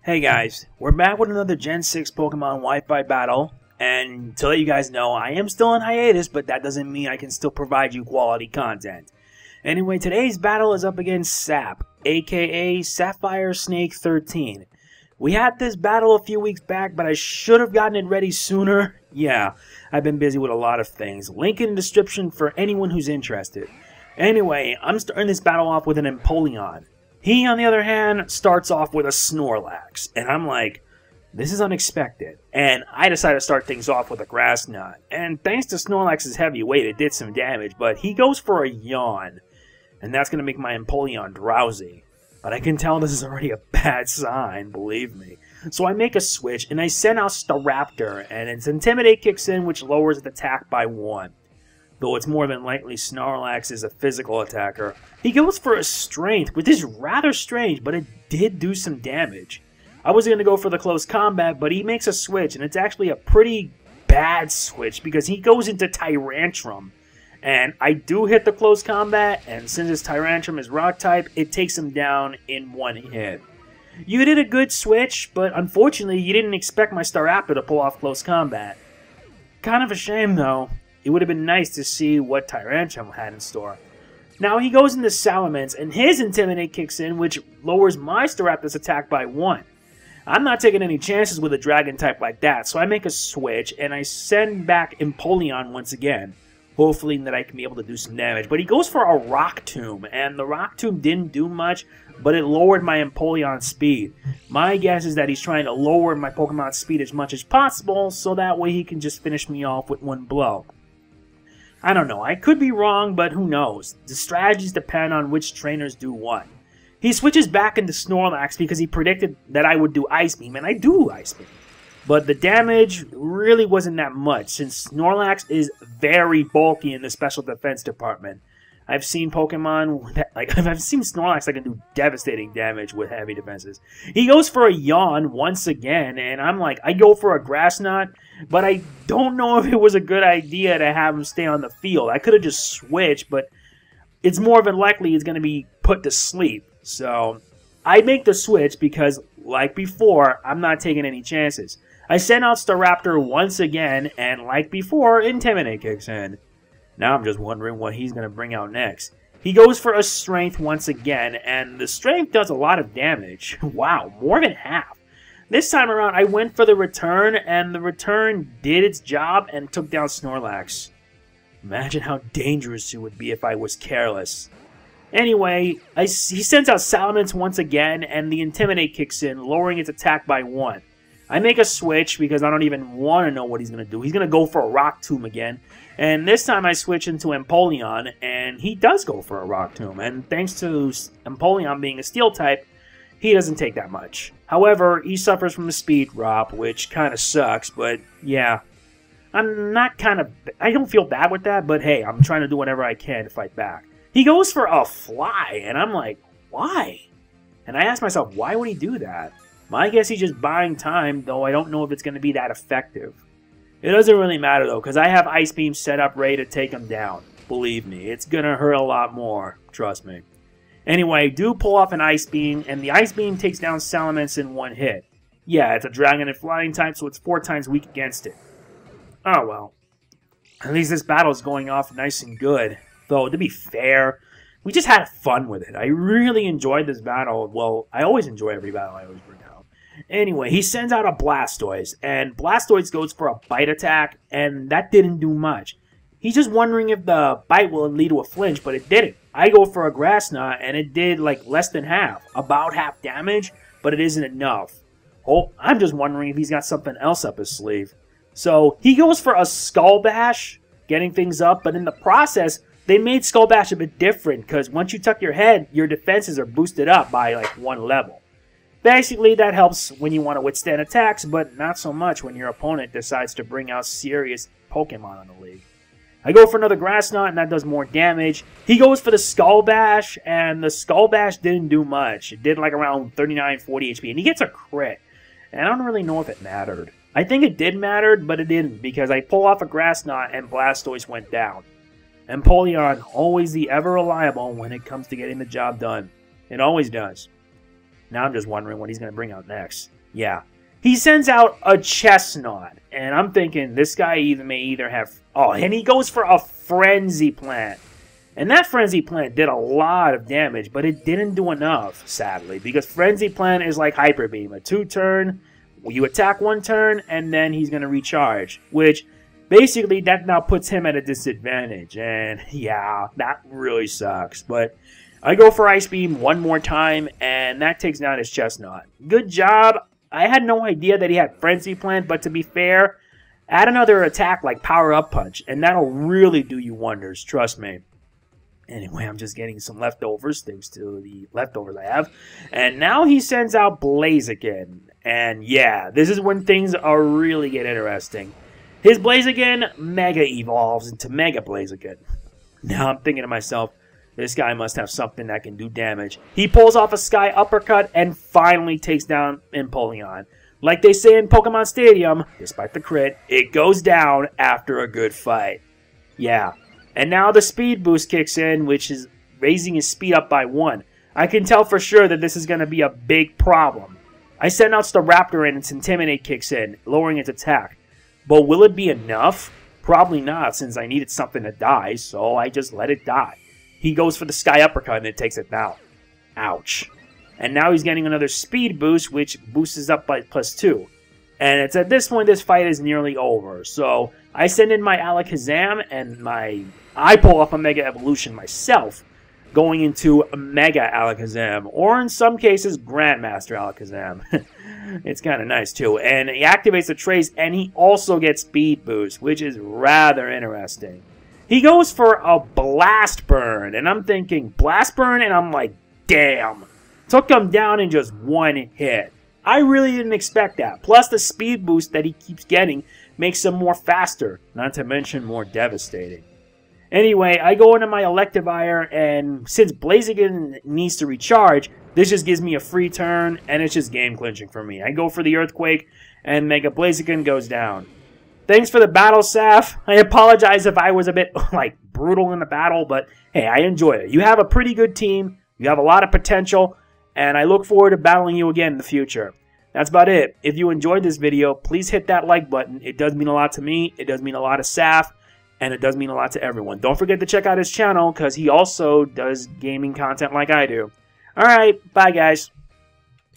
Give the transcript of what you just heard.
Hey guys, we're back with another Gen 6 Pokemon Wi-Fi battle, and to let you guys know, I am still on hiatus, but that doesn't mean I can still provide you quality content. Anyway, today's battle is up against Sapp, aka Sapphiresnake13. We had this battle a few weeks back, but I should have gotten it ready sooner. Yeah, I've been busy with a lot of things. Link in the description for anyone who's interested. Anyway, I'm starting this battle off with an Empoleon. He, on the other hand, starts off with a Snorlax, and I'm like, this is unexpected. And I decided to start things off with a Grass Knot, and thanks to Snorlax's heavy weight, it did some damage, but he goes for a Yawn, and that's going to make my Empoleon drowsy. But I can tell this is already a bad sign, believe me. So I make a switch, and I send out Staraptor, and its Intimidate kicks in, which lowers its attack by 1. Though it's more than likely Snorlax is a physical attacker. He goes for a Strength, which is rather strange, but it did do some damage. I was going to go for the close combat, but he makes a switch, and it's actually a pretty bad switch, because he goes into Tyrantrum. And I do hit the close combat, and since his Tyrantrum is rock type, it takes him down in one hit. You did a good switch, but unfortunately you didn't expect my Staraptor to pull off close combat. Kind of a shame though. It would have been nice to see what Tyrantrum had in store. Now he goes into Salamence, and his Intimidate kicks in, which lowers my Staraptor's attack by 1. I'm not taking any chances with a Dragon type like that, so I make a switch, and I send back Empoleon once again, hopefully that I can be able to do some damage. But he goes for a Rock Tomb, and the Rock Tomb didn't do much, but it lowered my Empoleon's speed. My guess is that he's trying to lower my Pokemon's speed as much as possible, so that way he can just finish me off with one blow. I don't know, I could be wrong, but who knows. The strategies depend on which trainers do what. He switches back into Snorlax because he predicted that I would do Ice Beam, and I do Ice Beam. But the damage really wasn't that much, since Snorlax is very bulky in the special defense department. I've seen Pokemon, I've seen Snorlax that can do devastating damage with heavy defenses. He goes for a Yawn once again, and I'm like, I go for a Grass Knot, but I don't know if it was a good idea to have him stay on the field. I could have just switched, but it's more than likely he's going to be put to sleep. So I make the switch because, like before, I'm not taking any chances. I send out Staraptor once again, and like before, Intimidate kicks in. Now I'm just wondering what he's going to bring out next. He goes for a Strength once again, and the Strength does a lot of damage. Wow, more than half. This time around, I went for the Return, and the Return did its job and took down Snorlax. Imagine how dangerous it would be if I was careless. Anyway, he sends out Salamence once again, and the Intimidate kicks in, lowering its attack by 1. I make a switch because I don't even want to know what he's going to do. He's going to go for a Rock Tomb again. And this time I switch into Empoleon, and he does go for a Rock Tomb. And thanks to Empoleon being a Steel type, he doesn't take that much. However, he suffers from a speed drop, which kind of sucks, but yeah. I don't feel bad with that, but hey, I'm trying to do whatever I can to fight back. He goes for a Fly, and I'm like, why? And I ask myself, why would he do that? My guess he's just buying time, though I don't know if it's going to be that effective. It doesn't really matter, though, because I have Ice Beam set up ready to take him down. Believe me, it's going to hurt a lot more. Trust me. Anyway, I do pull off an Ice Beam, and the Ice Beam takes down Salamence in one hit. Yeah, it's a Dragon and Flying type, so it's 4 times weak against it. Oh, well. At least this battle is going off nice and good. Though, to be fair, we just had fun with it. I really enjoyed this battle. Well, I always enjoy every battle I always bring out. Anyway, he sends out a Blastoise, and Blastoise goes for a Bite attack, and that didn't do much. He's just wondering if the bite will lead to a flinch, but it didn't. I go for a Grass Knot, and it did like less than half. About half damage, but it isn't enough. Oh, I'm just wondering if he's got something else up his sleeve. So, he goes for a Skull Bash, getting things up, but in the process, they made Skull Bash a bit different, because once you tuck your head, your defenses are boosted up by like 1 level. Basically, that helps when you want to withstand attacks, but not so much when your opponent decides to bring out serious Pokemon in the league. I go for another Grass Knot, and that does more damage. He goes for the Skull Bash, and the Skull Bash didn't do much. It did like around 39, 40 HP, and he gets a crit. And I don't really know if it mattered. I think it did matter, but it didn't, because I pull off a Grass Knot, and Blastoise went down. Empoleon, always the ever reliable when it comes to getting the job done. It always does. Now I'm just wondering what he's going to bring out next. Yeah. He sends out a Chestnut, and I'm thinking this guy may either have... Oh, and he goes for a Frenzy Plant. And that Frenzy Plant did a lot of damage, but it didn't do enough, sadly, because Frenzy Plant is like Hyper Beam. A 2-turn, you attack 1 turn, and then he's going to recharge, which basically that now puts him at a disadvantage. And yeah, that really sucks. But I go for Ice Beam 1 more time, and that takes down his Chestnut. Good job. I had no idea that he had Frenzy Plant, but to be fair, add another attack like Power Up Punch, and that'll really do you wonders, trust me. Anyway, I'm just getting some leftovers, thanks to the leftovers I have. And now he sends out Blaziken. And yeah, this is when things are really get interesting. His Blaziken Mega evolves into Mega Blaziken. Now I'm thinking to myself, this guy must have something that can do damage. He pulls off a Sky Uppercut and finally takes down Empoleon. Like they say in Pokemon Stadium, despite the crit, it goes down after a good fight. Yeah. And now the Speed Boost kicks in, which is raising his speed up by 1. I can tell for sure that this is going to be a big problem. I send out Staraptor and its Intimidate kicks in, lowering its attack. But will it be enough? Probably not, since I needed something to die, so I just let it die. He goes for the Sky Uppercut and it takes it down. Ouch. And now he's getting another Speed Boost, which boosts up by +2. And it's at this point this fight is nearly over. So I send in my Alakazam and I pull off a Mega Evolution myself, going into a Mega Alakazam, or in some cases Grandmaster Alakazam. It's kind of nice too. And he activates the trace and he also gets Speed Boost, which is rather interesting. He goes for a Blast Burn, and I'm thinking Blast Burn, and I'm like, damn. Took him down in just 1 hit. I really didn't expect that. Plus the speed boost that he keeps getting makes him more faster, not to mention more devastating. Anyway, I go into my Electivire, and since Blaziken needs to recharge, this just gives me a free turn, and it's just game clinching for me. I go for the Earthquake, and Mega Blaziken goes down. Thanks for the battle, Sapp. I apologize if I was a bit, brutal in the battle, but hey, I enjoy it. You have a pretty good team, you have a lot of potential, and I look forward to battling you again in the future. That's about it. If you enjoyed this video, please hit that like button. It does mean a lot to me, it does mean a lot to Sapp, and it does mean a lot to everyone. Don't forget to check out his channel, because he also does gaming content like I do. Alright, bye guys.